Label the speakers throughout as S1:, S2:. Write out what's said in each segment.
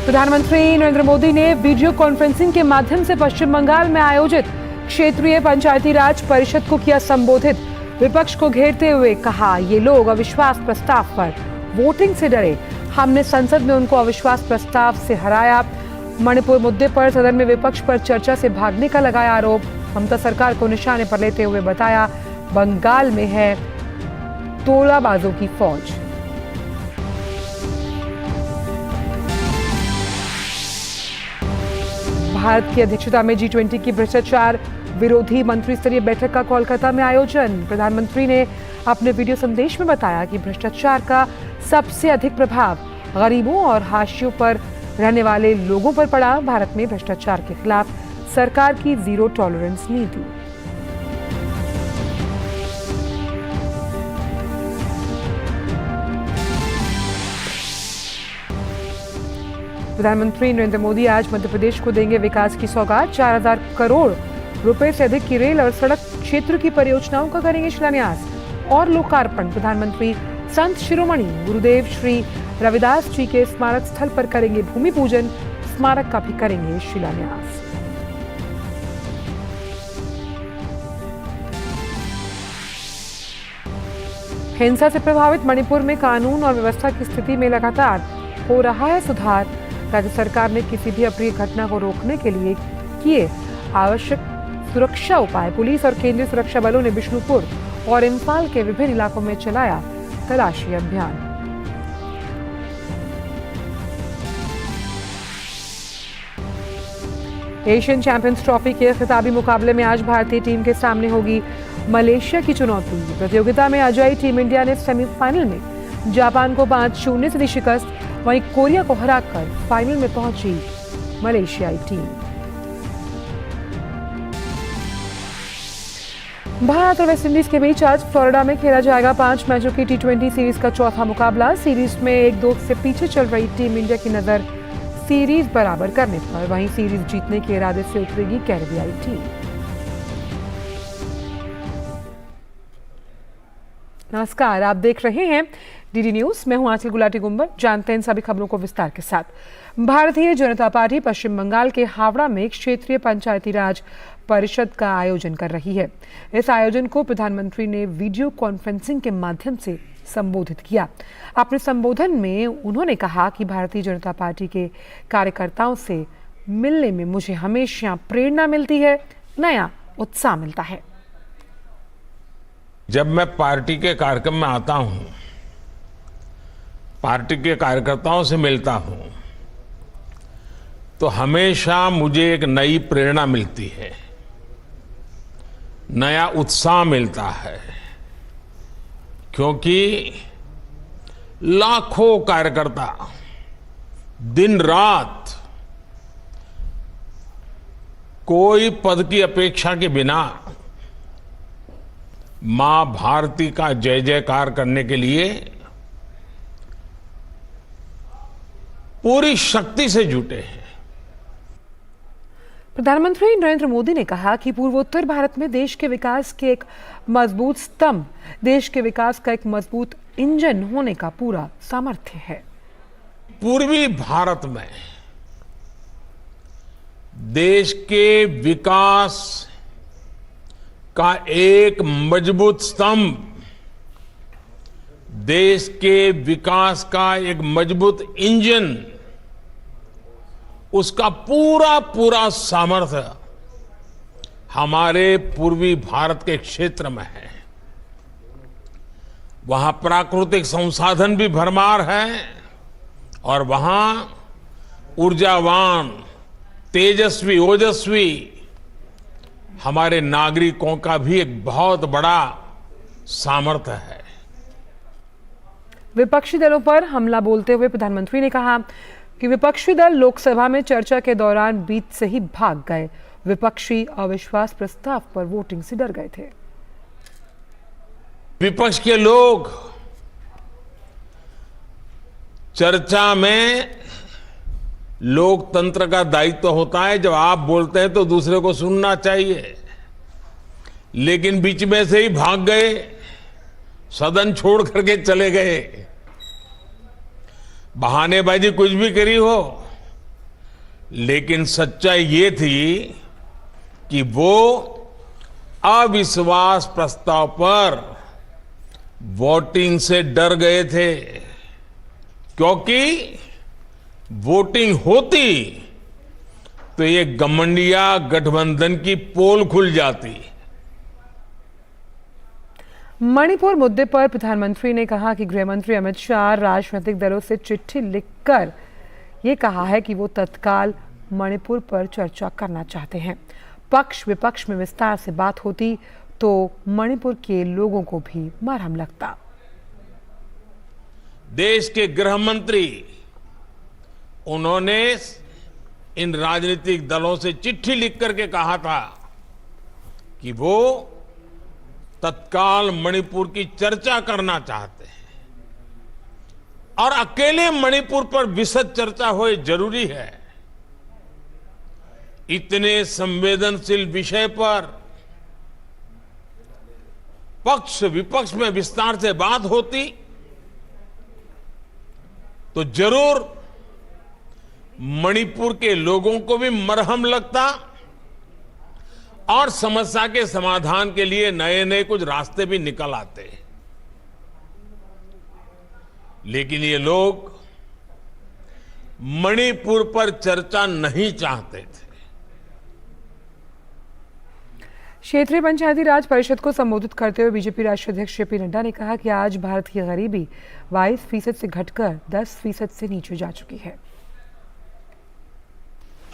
S1: प्रधानमंत्री नरेंद्र मोदी ने video conferencing के माध्यम से पश्चिम बंगाल में आयोजित क्षेत्रीय पंचायती राज परिषद को किया संबोधित। विपक्ष को घेरते हुए कहा, ये लोग अविश्वास प्रस्ताव पर वोटिंग से डरे, हमने संसद में उनको अविश्वास प्रस्ताव से हराया। मणिपुर मुद्दे पर सदन में विपक्ष पर चर्चा से भागने का लगाया आरोप। ममता सरकार को निशाने पर लेते हुए बताया, बंगाल में है तोलाबाजों की फौज। भारत की अध्यक्षता में G20 की भ्रष्टाचार विरोधी मंत्री स्तरीय बैठक का कोलकाता में आयोजन। प्रधानमंत्री ने अपने वीडियो संदेश में बताया कि भ्रष्टाचार का सबसे अधिक प्रभाव गरीबों और हाशियों पर रहने वाले लोगों पर पड़ा। भारत में भ्रष्टाचार के खिलाफ सरकार की जीरो टॉलरेंस नीति। प्रधानमंत्री नरेंद्र मोदी आज मध्य प्रदेश को देंगे विकास की सौगात। 4000 करोड़ रुपए से अधिक की रेल और सड़क क्षेत्र की परियोजनाओं का करेंगे शिलान्यास और लोकार्पण। प्रधानमंत्री संत शिरोमणि गुरुदेव श्री रविदास जी के स्मारक स्थल पर करेंगे भूमि पूजन, स्मारक का भी करेंगे शिलान्यास। हिंसा से प्रभावित मणिपुर में कानून और व्यवस्था की स्थिति में लगातार हो रहा है सुधार। राज्य सरकार ने किसी भी अप्रिय घटना को रोकने के लिए किए आवश्यक सुरक्षा उपाय। पुलिस और केंद्रीय सुरक्षा बलों ने बिष्णुपुर और इम्फाल के विभिन्न इलाकों में चलाया तलाशी अभियान। एशियन चैंपियंस ट्रॉफी के खिताबी मुकाबले में आज भारतीय टीम के सामने होगी मलेशिया की चुनौती। प्रतियोगिता में अजय टीम इंडिया ने सेमीफाइनल में जापान को 5-0 से दी शिकस्त। वहीं कोरिया को हराकर फाइनल में पहुंची मलेशियाई टीम। भारत और वेस्टइंडीज के बीच आज फ्लोरिडा में खेला जाएगा 5 मैचों की T20 सीरीज का चौथा मुकाबला। सीरीज में 1-2 से पीछे चल रही टीम इंडिया की नजर सीरीज बराबर करने पर, वहीं सीरीज जीतने के इरादे से उतरेगी कैरेबियाई टीम। नमस्कार, आप देख रहे हैं डीडी न्यूज। मैं हूं आंचल गुलाटी गुंबर। जानते हैं सभी खबरों को विस्तार के साथ। भारतीय जनता पार्टी पश्चिम बंगाल के हावड़ा में क्षेत्रीय पंचायती राज परिषद का आयोजन कर रही है। इस आयोजन को प्रधानमंत्री ने वीडियो कॉन्फ्रेंसिंग के माध्यम से संबोधित किया। अपने संबोधन में उन्होंने कहा कि भारतीय जनता पार्टी के कार्यकर्ताओं से मिलने में मुझे हमेशा प्रेरणा मिलती है, नया उत्साह मिलता है।
S2: जब मैं पार्टी के कार्यक्रम में आता हूं, पार्टी के कार्यकर्ताओं से मिलता हूं, तो हमेशा मुझे एक नई प्रेरणा मिलती है, नया उत्साह मिलता है, क्योंकि लाखों कार्यकर्ता दिन रात कोई पद की अपेक्षा के बिना मां भारती का जय जयकार करने के लिए पूरी शक्ति से जुटे हैं।
S1: प्रधानमंत्री नरेंद्र मोदी ने कहा कि पूर्वोत्तर भारत में देश के विकास के एक मजबूत स्तंभ, देश के विकास का एक मजबूत इंजन होने का पूरा सामर्थ्य है।
S2: पूर्वी भारत में देश के विकास का एक मजबूत स्तंभ, देश के विकास का एक मजबूत इंजन, उसका पूरा पूरा सामर्थ्य हमारे पूर्वी भारत के क्षेत्र में है। वहां प्राकृतिक संसाधन भी भरमार है और वहां ऊर्जावान, तेजस्वी, ओजस्वी हमारे नागरिकों का भी एक बहुत बड़ा सामर्थ्य है।
S1: विपक्षी दलों पर हमला बोलते हुए प्रधानमंत्री ने कहा कि विपक्षी दल लोकसभा में चर्चा के दौरान बीच से ही भाग गए। विपक्षी अविश्वास प्रस्ताव पर वोटिंग से डर गए थे।
S2: विपक्ष के लोग चर्चा में, लोकतंत्र का दायित्व होता है, जब आप बोलते हैं तो दूसरे को सुनना चाहिए, लेकिन बीच में से ही भाग गए, सदन छोड़ करके चले गए। बहानेबाजी कुछ भी करी हो, लेकिन सच्चाई ये थी कि वो अविश्वास प्रस्ताव पर वोटिंग से डर गए थे, क्योंकि वोटिंग होती तो ये गठबंधन गठबंधन की पोल खुल जाती।
S1: मणिपुर मुद्दे पर प्रधानमंत्री ने कहा कि गृह मंत्री अमित शाह राजनीतिक दलों से चिट्ठी लिखकर ये कहा है कि वो तत्काल मणिपुर पर चर्चा करना चाहते हैं। पक्ष विपक्ष में विस्तार से बात होती तो मणिपुर के लोगों को भी मरहम लगता।
S2: देश के गृह मंत्री उन्होंने इन राजनीतिक दलों से चिट्ठी लिख करके कहा था कि वो तत्काल मणिपुर की चर्चा करना चाहते हैं और अकेले मणिपुर पर विशद चर्चा हो जरूरी है। इतने संवेदनशील विषय पर पक्ष विपक्ष में विस्तार से बात होती तो जरूर मणिपुर के लोगों को भी मरहम लगता और समस्या के समाधान के लिए नए नए कुछ रास्ते भी निकल आते। लेकिन ये लोग मणिपुर पर चर्चा नहीं चाहते थे।
S1: क्षेत्रीय पंचायती राज परिषद को संबोधित करते हुए बीजेपी राष्ट्रीय अध्यक्ष जेपी नड्डा ने कहा कि आज भारत की गरीबी 22% से घटकर 10% से नीचे जा चुकी है।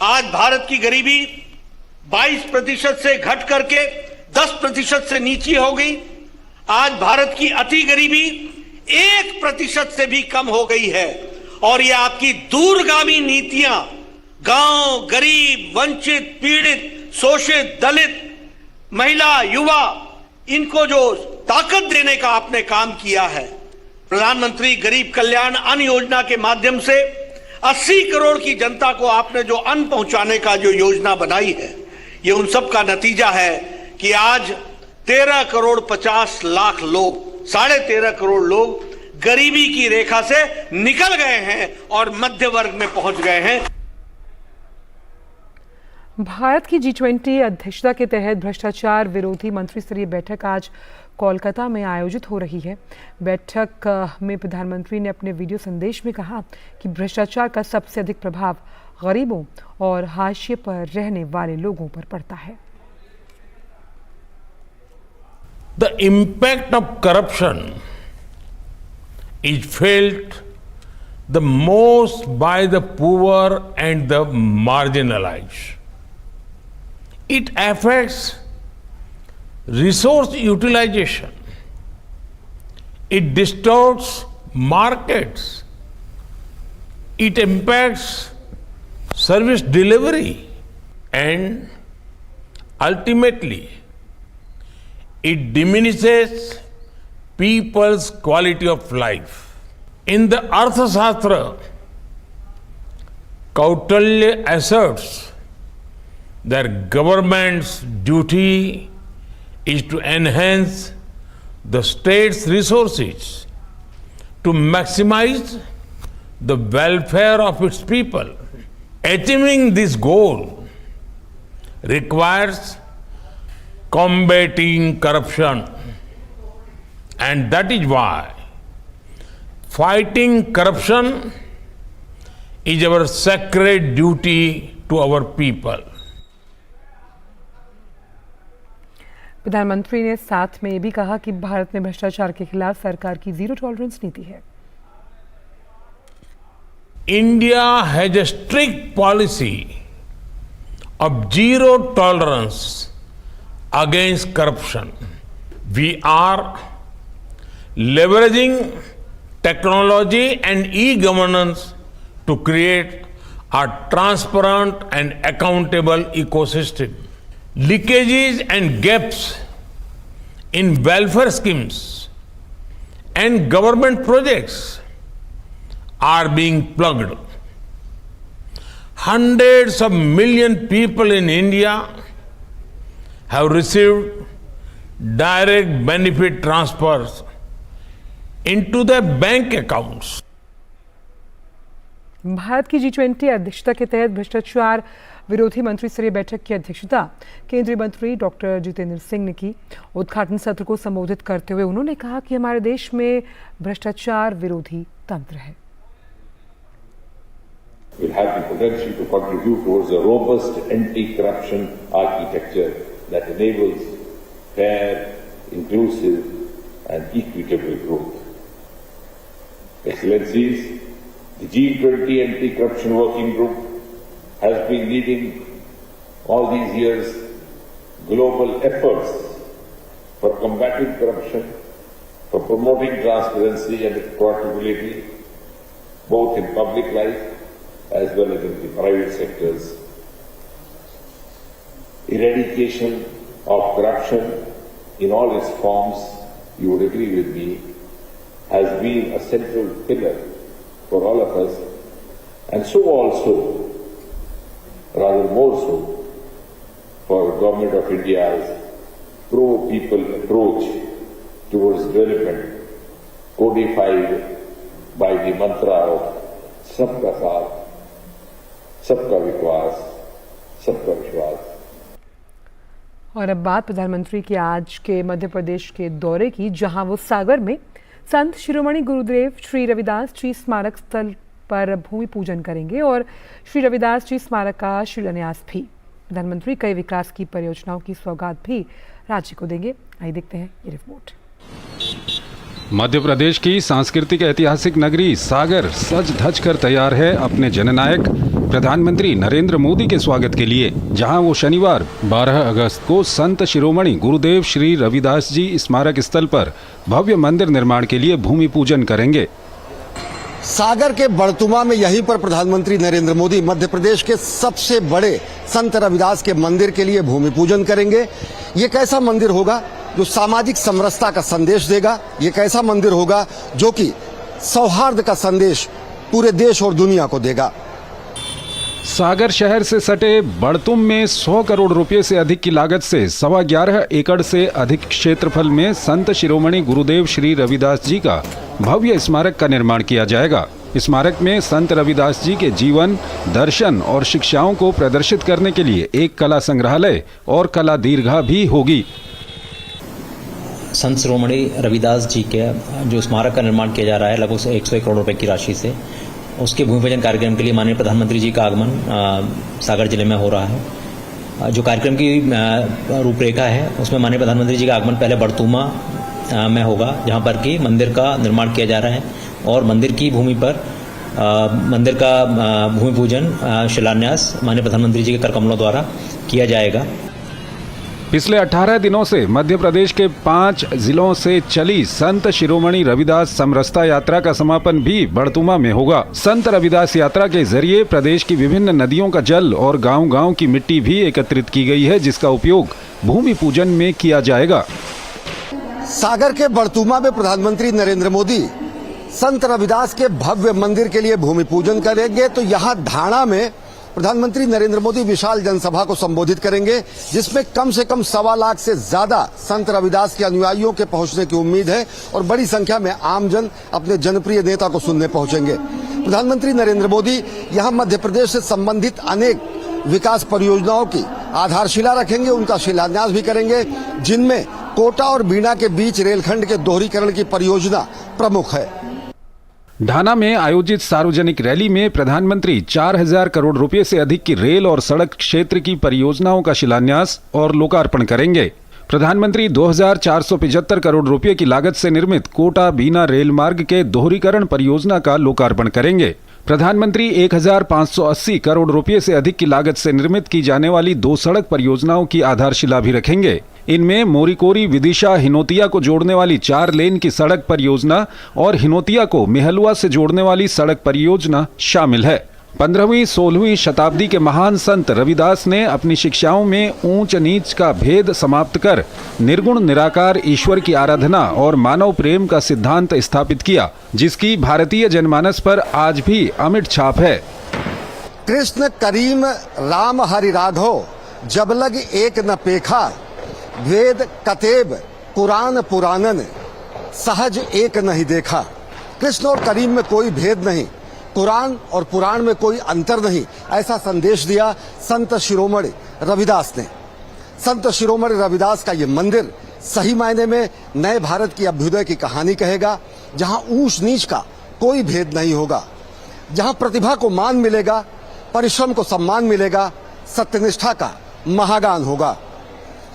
S3: आज भारत की गरीबी 22% से घट करके 10% से नीचे हो गई। आज भारत की अति गरीबी 1% से भी कम हो गई है और ये आपकी दूरगामी नीतियां गांव, गरीब, वंचित, पीड़ित, शोषित, दलित, महिला, युवा, इनको जो ताकत देने का आपने काम किया है। प्रधानमंत्री गरीब कल्याण अन्न योजना के माध्यम से 80 करोड़ की जनता को आपने जो अन्न पहुंचाने का जो योजना बनाई है, ये उन सब का नतीजा है कि आज 13 करोड़ 50 लाख लोग, 13.5 करोड़ लोग गरीबी की रेखा से निकल गए हैं और मध्य वर्ग में पहुंच गए हैं।
S1: भारत की G20 अध्यक्षता के तहत भ्रष्टाचार विरोधी मंत्री स्तरीय बैठक आज कोलकाता में आयोजित हो रही है। बैठक में प्रधानमंत्री ने अपने वीडियो संदेश में कहा कि भ्रष्टाचार का सबसे अधिक प्रभाव गरीबों और हाशिए पर रहने वाले लोगों पर पड़ता है।
S2: The impact of corruption is felt the most by the poor and the marginalized. It affects resource utilization. It distorts markets. It impacts service delivery and ultimately it diminishes people's quality of life. In the Arthashastra, Kautilya asserts that government's duty is to enhance the state's resources to maximize the welfare of its people. Achieving this goal requires combating corruption, and that is why fighting corruption is our sacred duty to our people.
S1: प्रधानमंत्री ने साथ में ये भी कहा कि भारत में भ्रष्टाचार के खिलाफ सरकार की जीरो टॉलरेंस नीति है।
S2: India has a strict policy of zero tolerance against corruption. We are leveraging technology and e-governance to create a transparent and accountable ecosystem. Leakages and gaps in welfare schemes and government projects are being plugged. Hundreds of million people in India have received direct benefit transfers into their bank accounts.
S1: Bharat की G20 अध्यक्षता के तहत भ्रष्टाचार विरोधी मंत्री स्तरीय बैठक की अध्यक्षता केंद्रीय मंत्री डॉक्टर जितेंद्र सिंह ने की। उद्घाटन सत्र को संबोधित करते हुए उन्होंने कहा कि हमारे देश में भ्रष्टाचार विरोधी तंत्र है।
S4: Will have the potential to contribute towards a robust anti-corruption architecture that enables fair, inclusive and equitable growth. Excellencies, the G20 Anti-Corruption Working Group has been leading all these years global efforts for combating corruption, for promoting transparency and accountability, both in public life as well as in the private sectors. Eradication of corruption in all its forms, you would agree with me, has been a central pillar for all of us, and so also, rather more so, for Government of India's pro-people approach towards development, codified by the mantra of Sabka Saath, सबका विश्वास, सबका विश्वास।
S1: और अब बात प्रधानमंत्री की आज के मध्य प्रदेश के दौरे की, जहां वो सागर में संत शिरोमणि गुरुदेव श्री रविदास जी स्मारक स्थल पर भूमि पूजन करेंगे और श्री रविदास जी स्मारक का शिलान्यास भी। प्रधानमंत्री कई विकास की परियोजनाओं की सौगात भी राज्य को देंगे। आइए देखते हैं ये रिपोर्ट।
S5: मध्य प्रदेश की सांस्कृतिक ऐतिहासिक नगरी सागर सज धज कर तैयार है अपने जननायक प्रधानमंत्री नरेंद्र मोदी के स्वागत के लिए, जहां वो शनिवार 12 अगस्त को संत शिरोमणि गुरुदेव श्री रविदास जी स्मारक स्थल पर भव्य मंदिर निर्माण के लिए भूमि पूजन करेंगे।
S6: सागर के बड़तुमा में यहीं पर प्रधानमंत्री नरेंद्र मोदी मध्य प्रदेश के सबसे बड़े संत रविदास के मंदिर के लिए भूमि पूजन करेंगे। ये कैसा मंदिर होगा जो सामाजिक समरसता का संदेश देगा? ये कैसा मंदिर होगा जो कि सौहार्द का संदेश पूरे देश और दुनिया को देगा?
S5: सागर शहर से सटे बड़तुम में 100 करोड़ रुपए से अधिक की लागत से 11.25 एकड़ से अधिक क्षेत्रफल में संत शिरोमणि गुरुदेव श्री रविदास जी का भव्य स्मारक का निर्माण किया जाएगा। स्मारक में संत रविदास जी के जीवन, दर्शन और शिक्षाओं को प्रदर्शित करने के लिए एक कला संग्रहालय और कला दीर्घा भी होगी।
S7: संत शिरोमणि रविदास जी के जो स्मारक का निर्माण किया जा रहा है लगभग 101 करोड़ रुपए की राशि से, उसके भूमि पूजन कार्यक्रम के लिए माननीय प्रधानमंत्री जी का आगमन सागर जिले में हो रहा है। जो कार्यक्रम की रूपरेखा है उसमें माननीय प्रधानमंत्री जी का आगमन पहले बड़तुमा में होगा, जहां पर कि मंदिर का निर्माण किया जा रहा है और मंदिर की भूमि पर मंदिर का भूमि पूजन शिलान्यास माननीय प्रधानमंत्री जी के कर कमलों द्वारा किया जाएगा।
S5: पिछले 18 दिनों से मध्य प्रदेश के 5 जिलों से चली संत शिरोमणि रविदास समरसता यात्रा का समापन भी बड़तुमा में होगा। संत रविदास यात्रा के जरिए प्रदेश की विभिन्न नदियों का जल और गांव-गांव की मिट्टी भी एकत्रित की गई है, जिसका उपयोग भूमि पूजन में किया जाएगा।
S6: सागर के बड़तुमा में प्रधानमंत्री नरेंद्र मोदी संत रविदास के भव्य मंदिर के लिए भूमि पूजन करेंगे, तो यहाँ ढाणा में प्रधानमंत्री नरेंद्र मोदी विशाल जनसभा को संबोधित करेंगे, जिसमें कम से कम 1.25 लाख से ज्यादा संत रविदास के अनुयायियों के पहुंचने की उम्मीद है और बड़ी संख्या में आमजन अपने जनप्रिय नेता को सुनने पहुंचेंगे। प्रधानमंत्री नरेंद्र मोदी यहां मध्य प्रदेश से संबंधित अनेक विकास परियोजनाओं की आधारशिला रखेंगे, उनका शिलान्यास भी करेंगे, जिनमें कोटा और बीना के बीच रेलखंड के दोहरीकरण की परियोजना प्रमुख है।
S5: ढाना में आयोजित सार्वजनिक रैली में प्रधानमंत्री 4000 करोड़ रुपए से अधिक की रेल और सड़क क्षेत्र की परियोजनाओं का शिलान्यास और लोकार्पण करेंगे। प्रधानमंत्री 2475 करोड़ रुपए की लागत से निर्मित कोटा बीना रेल मार्ग के दोहरीकरण परियोजना का लोकार्पण करेंगे। प्रधानमंत्री 1580 करोड़ रुपए से अधिक की लागत से निर्मित की जाने वाली 2 सड़क परियोजनाओं की आधारशिला भी रखेंगे। इनमें मोरीकोरी विदिशा हिनोतिया को जोड़ने वाली 4 लेन की सड़क परियोजना और हिनोतिया को मेहलुआ से जोड़ने वाली सड़क परियोजना शामिल है। 15वीं-16वीं शताब्दी के महान संत रविदास ने अपनी शिक्षाओं में ऊंच नीच का भेद समाप्त कर निर्गुण निराकार ईश्वर की आराधना और मानव प्रेम का सिद्धांत स्थापित किया, जिसकी भारतीय जनमानस पर आज भी अमिट छाप है।
S6: कृष्ण करीम राम हरि राघव जब लग एक न पेखा, वेद कतेब कुरान पुरानन सहज एक नहीं देखा। कृष्ण और करीम में कोई भेद नहीं, कुरान और पुराण में कोई अंतर नहीं, ऐसा संदेश दिया संत शिरोमणि रविदास ने। संत शिरोमणि रविदास का ये मंदिर सही मायने में नए भारत की अभ्युदय की कहानी कहेगा, जहां ऊंच नीच का कोई भेद नहीं होगा, जहां प्रतिभा को मान मिलेगा, परिश्रम को सम्मान मिलेगा, सत्यनिष्ठा का महागान होगा।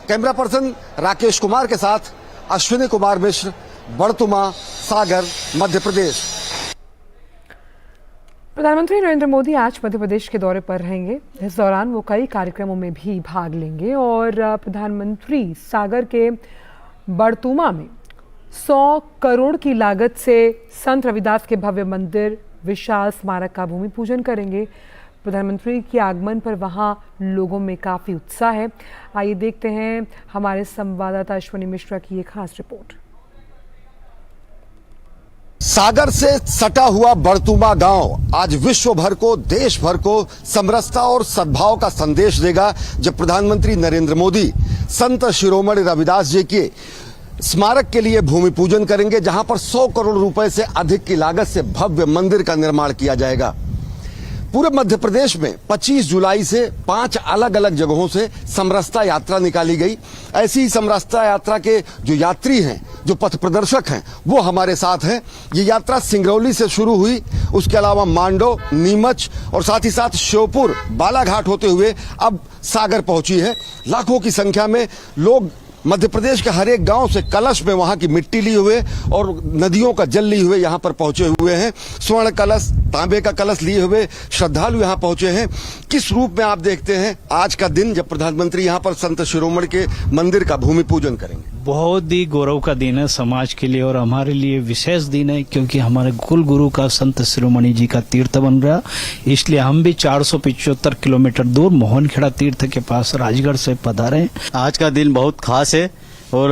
S6: कैमरा पर्सन राकेश कुमार के साथ अश्विनी कुमार मिश्र, बड़तुमा, सागर, मध्य प्रदेश।
S1: प्रधानमंत्री नरेंद्र मोदी आज मध्य प्रदेश के दौरे पर रहेंगे। इस दौरान वो कई कार्यक्रमों में भी भाग लेंगे और प्रधानमंत्री सागर के बड़तुमा में 100 करोड़ की लागत से संत रविदास के भव्य मंदिर विशाल स्मारक का भूमि पूजन करेंगे। प्रधानमंत्री के आगमन पर वहां लोगों में काफी उत्साह है। आइए देखते हैं हमारे संवाददाता अश्विनी मिश्रा की एक खास रिपोर्ट।
S6: सागर से सटा हुआ बड़तुमा गांव आज विश्व भर को, देश भर को समरसता और सद्भाव का संदेश देगा, जब प्रधानमंत्री नरेंद्र मोदी संत शिरोमणि रविदास जी के स्मारक के लिए भूमि पूजन करेंगे, जहां पर 100 करोड़ रुपए से अधिक की लागत से भव्य मंदिर का निर्माण किया जाएगा। पूरे मध्य प्रदेश में 25 जुलाई से 5 अलग अलग जगहों से समरसता यात्रा निकाली गई। ऐसी ही समरसता यात्रा के जो यात्री हैं, जो पथ प्रदर्शक हैं, वो हमारे साथ हैं। ये यात्रा सिंगरौली से शुरू हुई, उसके अलावा मांडो, नीमच और साथ ही साथ श्योपुर, बालाघाट होते हुए अब सागर पहुंची है। लाखों की संख्या में लोग मध्य प्रदेश के हर एक गांव से कलश में वहां की मिट्टी लिए हुए और नदियों का जल लिए हुए यहां पर पहुंचे हुए हैं। स्वर्ण कलश, तांबे का कलश लिए हुए श्रद्धालु यहां पहुंचे हैं। किस रूप में आप देखते हैं आज का दिन, जब प्रधानमंत्री यहां पर संत शिरोमणि के मंदिर का भूमि पूजन करेंगे?
S8: बहुत ही गौरव का दिन है समाज के लिए और हमारे लिए विशेष दिन है, क्योंकि हमारे कुल गुरु का संत शिरोमणि जी का तीर्थ बन रहा, इसलिए हम भी 475 किलोमीटर दूर मोहनखेड़ा तीर्थ के पास राजगढ़ से पधारे।
S9: आज का दिन बहुत खास है और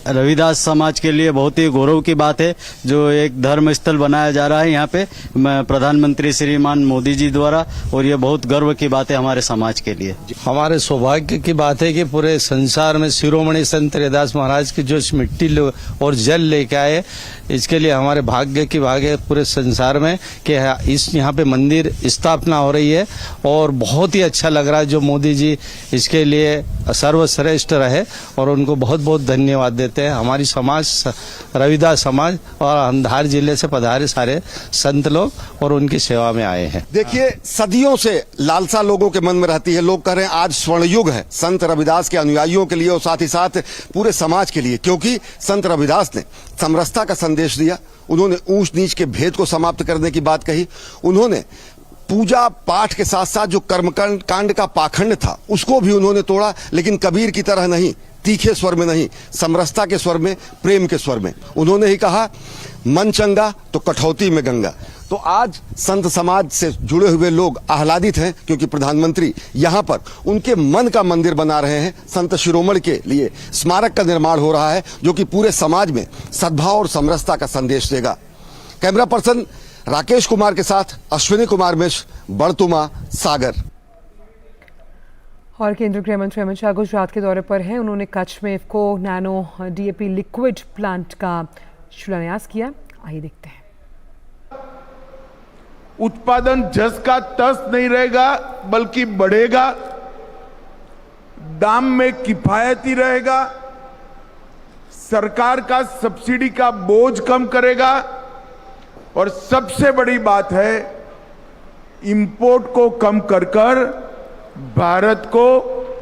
S9: रविदास समाज के लिए बहुत ही गौरव की बात है, जो एक धर्म स्थल बनाया जा रहा है यहाँ पे प्रधानमंत्री श्रीमान मोदी जी द्वारा, और ये बहुत गर्व की बात है हमारे समाज के लिए।
S10: हमारे सौभाग्य की बात है कि पूरे संसार में शिरोमणि संत रविदास महाराज की जो मिट्टी और जल लेके आए, इसके लिए हमारे भाग्य की भाग है पूरे संसार में कि इस यहाँ पे मंदिर स्थापना हो रही है और बहुत ही अच्छा लग रहा है। जो मोदी जी इसके लिए सर्वश्रेष्ठ रहे और उनको बहुत बहुत धन्यवाद देते हैं। हमारी समाज, रविदास समाज और अंधार जिले से पधारे सारे संत लोग और उनकी सेवा में आए हैं।
S6: देखिए, सदियों से लालसा लोगों के मन में रहती है। लोग कह रहे हैं आज स्वर्ण युग है संत रविदास के अनुयायियों के लिए और साथ ही साथ पूरे समाज के लिए, क्योंकि संत रविदास ने समरसता का संदेश दिया। उन्होंने ऊंच नीच के भेद को समाप्त करने की बात कही। उन्होंने पूजा पाठ के साथ साथ जो कर्मकांड का पाखंड था उसको भी उन्होंने तोड़ा, लेकिन कबीर की तरह नहीं, तीखे स्वर में नहीं, समरसता के स्वर में, प्रेम के स्वर में। उन्होंने ही कहा, मन चंगा तो कठौती में गंगा। तो आज संत समाज से जुड़े हुए लोग आह्लादित हैं, क्योंकि प्रधानमंत्री यहां पर उनके मन का मंदिर बना रहे हैं। संत शिरोमणि के लिए स्मारक का निर्माण हो रहा है, जो कि पूरे समाज में सद्भाव और समरसता का संदेश देगा। कैमरा पर्सन राकेश कुमार के साथ अश्विनी कुमार मिश्र, बड़तुमा, सागर।
S1: और केंद्रीय गृह मंत्री अमित शाह गुजरात के दौरे पर हैं। उन्होंने कच्छ में IFFCO nano DAP liquid plant का शिलान्यास किया। आइए देखते हैं।
S11: उत्पादन जस का तस नहीं रहेगा, बल्कि बढ़ेगा, दाम में किफायती रहेगा, सरकार का सब्सिडी का बोझ कम करेगा और सबसे बड़ी बात है, इंपोर्ट को कम कर भारत को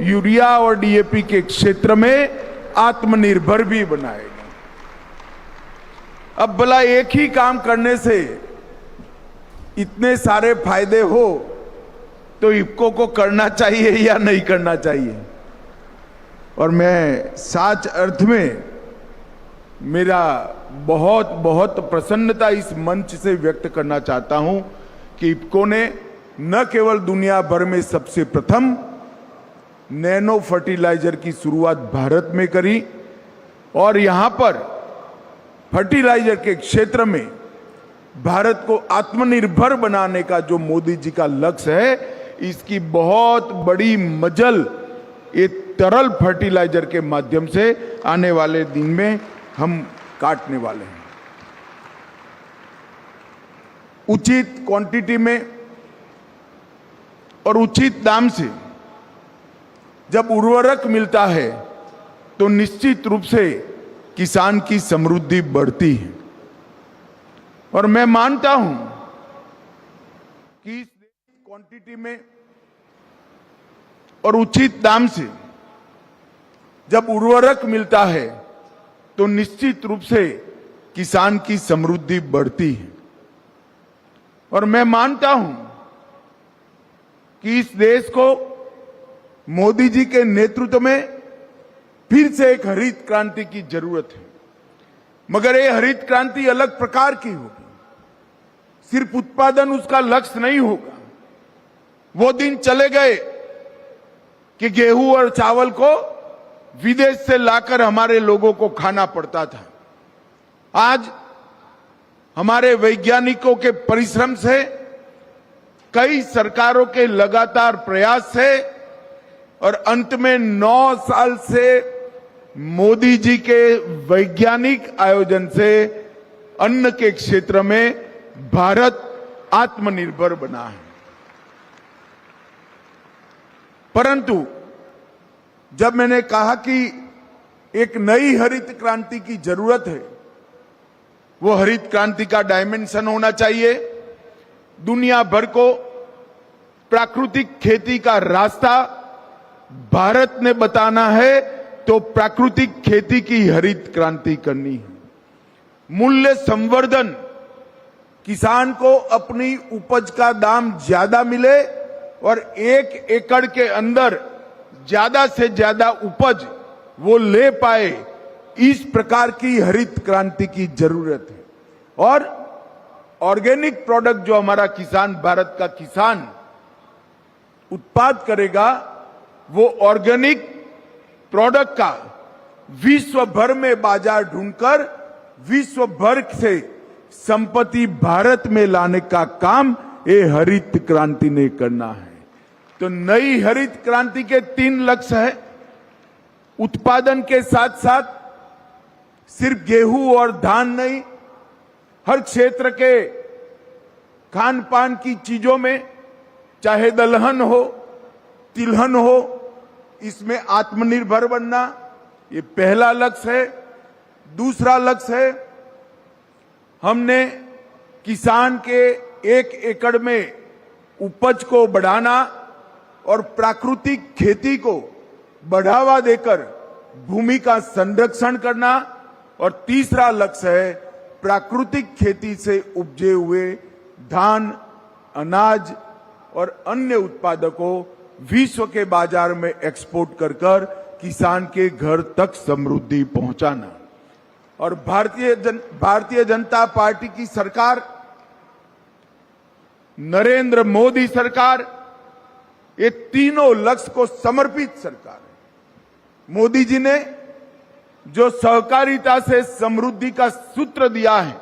S11: यूरिया और डीएपी के क्षेत्र में आत्मनिर्भर भी बनाएगा। अब भला एक ही काम करने से इतने सारे फायदे हो तो इफ्को को करना चाहिए या नहीं करना चाहिए? और मैं सच अर्थ में मेरा बहुत बहुत प्रसन्नता इस मंच से व्यक्त करना चाहता हूं कि इफ्को ने न केवल दुनिया भर में सबसे प्रथम नैनो फर्टिलाइजर की शुरुआत भारत में करी और यहां पर फर्टिलाइजर के क्षेत्र में भारत को आत्मनिर्भर बनाने का जो मोदी जी का लक्ष्य है, इसकी बहुत बड़ी मजल ये तरल फर्टिलाइजर के माध्यम से आने वाले दिन में हम काटने वाले हैं। उचित क्वांटिटी में और उचित दाम से जब उर्वरक मिलता है तो निश्चित रूप से किसान की समृद्धि बढ़ती है। और मैं मानता हूं कि इस क्वांटिटी में और उचित दाम से जब उर्वरक मिलता है तो निश्चित रूप से किसान की समृद्धि बढ़ती है। और मैं मानता हूं कि इस देश को मोदी जी के नेतृत्व में फिर से एक हरित क्रांति की जरूरत है, मगर ये हरित क्रांति अलग प्रकार की होगी। सिर्फ उत्पादन उसका लक्ष्य नहीं होगा। वो दिन चले गए कि गेहूं और चावल को विदेश से लाकर हमारे लोगों को खाना पड़ता था। आज हमारे वैज्ञानिकों के परिश्रम से, कई सरकारों के लगातार प्रयास से और अंत में 9 साल से मोदी जी के वैज्ञानिक आयोजन से अन्न के क्षेत्र में भारत आत्मनिर्भर बना है। परंतु जब मैंने कहा कि एक नई हरित क्रांति की जरूरत है, वो हरित क्रांति का डायमेंशन होना चाहिए। दुनिया भर को प्राकृतिक खेती का रास्ता भारत ने बताना है तो प्राकृतिक खेती की हरित क्रांति करनी है। मूल्य संवर्धन, किसान को अपनी उपज का दाम ज्यादा मिले और 1 एकड़ के अंदर ज्यादा से ज्यादा उपज वो ले पाए, इस प्रकार की हरित क्रांति की जरूरत है। और ऑर्गेनिक प्रोडक्ट जो हमारा किसान, भारत का किसान उत्पाद करेगा, वो ऑर्गेनिक प्रोडक्ट का विश्व भर में बाजार ढूंढकर विश्व भर से संपत्ति भारत में लाने का काम ये हरित क्रांति ने करना है। तो नई हरित क्रांति के 3 लक्ष्य है। उत्पादन के साथ साथ सिर्फ गेहूं और धान नहीं, हर क्षेत्र के खान पान की चीजों में, चाहे दलहन हो, तिलहन हो, इसमें आत्मनिर्भर बनना, ये पहला लक्ष्य है। दूसरा लक्ष्य है, हमने किसान के 1 एकड़ में उपज को बढ़ाना और प्राकृतिक खेती को बढ़ावा देकर भूमि का संरक्षण करना। और तीसरा लक्ष्य है प्राकृतिक खेती से उपजे हुए धान, अनाज और अन्य उत्पादों को विश्व के बाजार में एक्सपोर्ट कर कर किसान के घर तक समृद्धि पहुंचाना। और भारतीय जनता पार्टी की सरकार, नरेंद्र मोदी सरकार, ये तीनों लक्ष्य को समर्पित सरकार है। मोदी जी ने जो सहकारिता से समृद्धि का सूत्र दिया है,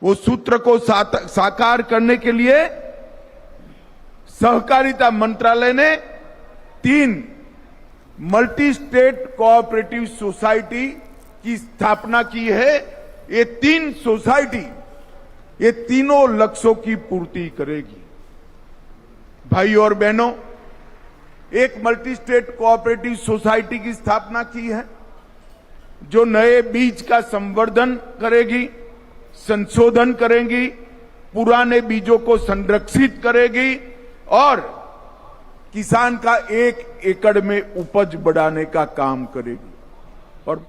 S11: वो सूत्र को साकार करने के लिए सहकारिता मंत्रालय ने 3 मल्टी स्टेट कोऑपरेटिव सोसाइटी की स्थापना की है। ये 3 सोसाइटी ये तीनों लक्ष्यों की पूर्ति करेगी। भाई और बहनों, एक मल्टी स्टेट कोऑपरेटिव सोसाइटी की स्थापना की है जो नए बीज का संवर्धन करेगी, संशोधन करेगी, पुराने बीजों को संरक्षित करेगी और किसान का 1 एकड़ में उपज बढ़ाने का काम करेगी। और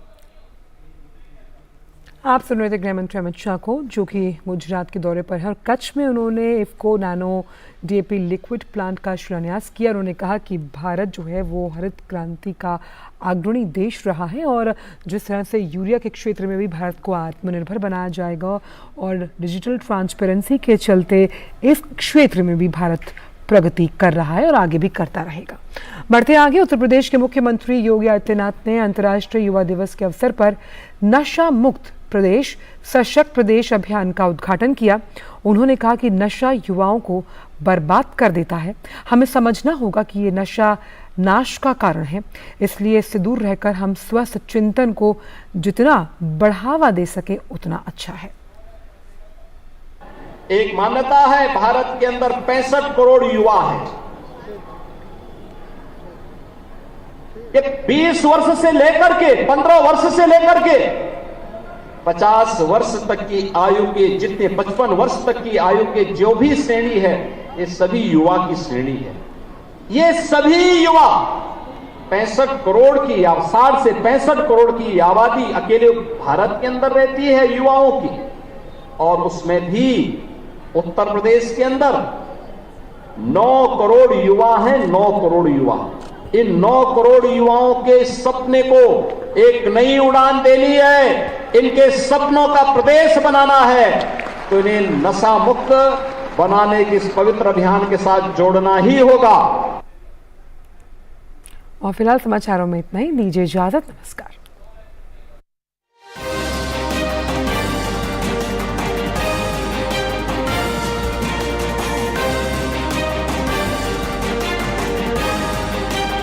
S1: आप सुन रहे थे गृह मंत्री अमित शाह को, जो कि गुजरात के दौरे पर है और कच्छ में उन्होंने IFFCO nano DAP liquid plant का शिलान्यास किया। उन्होंने कहा कि भारत जो है वो हरित क्रांति का अग्रणी देश रहा है और जिस तरह से यूरिया के क्षेत्र में भी भारत को आत्मनिर्भर बनाया जाएगा और डिजिटल ट्रांसपेरेंसी के चलते इस क्षेत्र में भी भारत प्रगति कर रहा है और आगे भी करता रहेगा। बढ़ते आगे, उत्तर प्रदेश के मुख्यमंत्री योगी आदित्यनाथ ने अंतर्राष्ट्रीय युवा दिवस के अवसर पर नशा मुक्त प्रदेश सशक्त प्रदेश अभियान का उद्घाटन किया। उन्होंने कहा कि नशा युवाओं को बर्बाद कर देता है, हमें समझना होगा कि ये नशा नाश का कारण है, इसलिए इससे दूर रहकर हम स्वस्थ चिंतन को जितना बढ़ावा दे सके उतना अच्छा है।
S3: एक मान्यता है भारत के अंदर 65 करोड़ युवा हैं। ये 20 वर्ष से लेकर के 15 वर्ष से लेकर के 50 वर्ष तक की आयु के जितने 55 वर्ष तक की आयु के जो भी श्रेणी है, ये सभी युवा की श्रेणी है। ये सभी युवा 65 करोड़ की या 60 से 65 करोड़ की आबादी अकेले भारत के अंदर रहती है युवाओं की, और उसमें भी उत्तर प्रदेश के अंदर 9 करोड़ युवा हैं। 9 करोड़ युवा, इन 9 करोड़ युवाओं के सपने को एक नई उड़ान देनी है, इनके सपनों का प्रदेश बनाना है, तो इन्हें नशा मुक्त बनाने के इस पवित्र अभियान के साथ जोड़ना ही होगा।
S1: और फिलहाल समाचारों में इतना ही। दीजिए इजाजत। नमस्कार।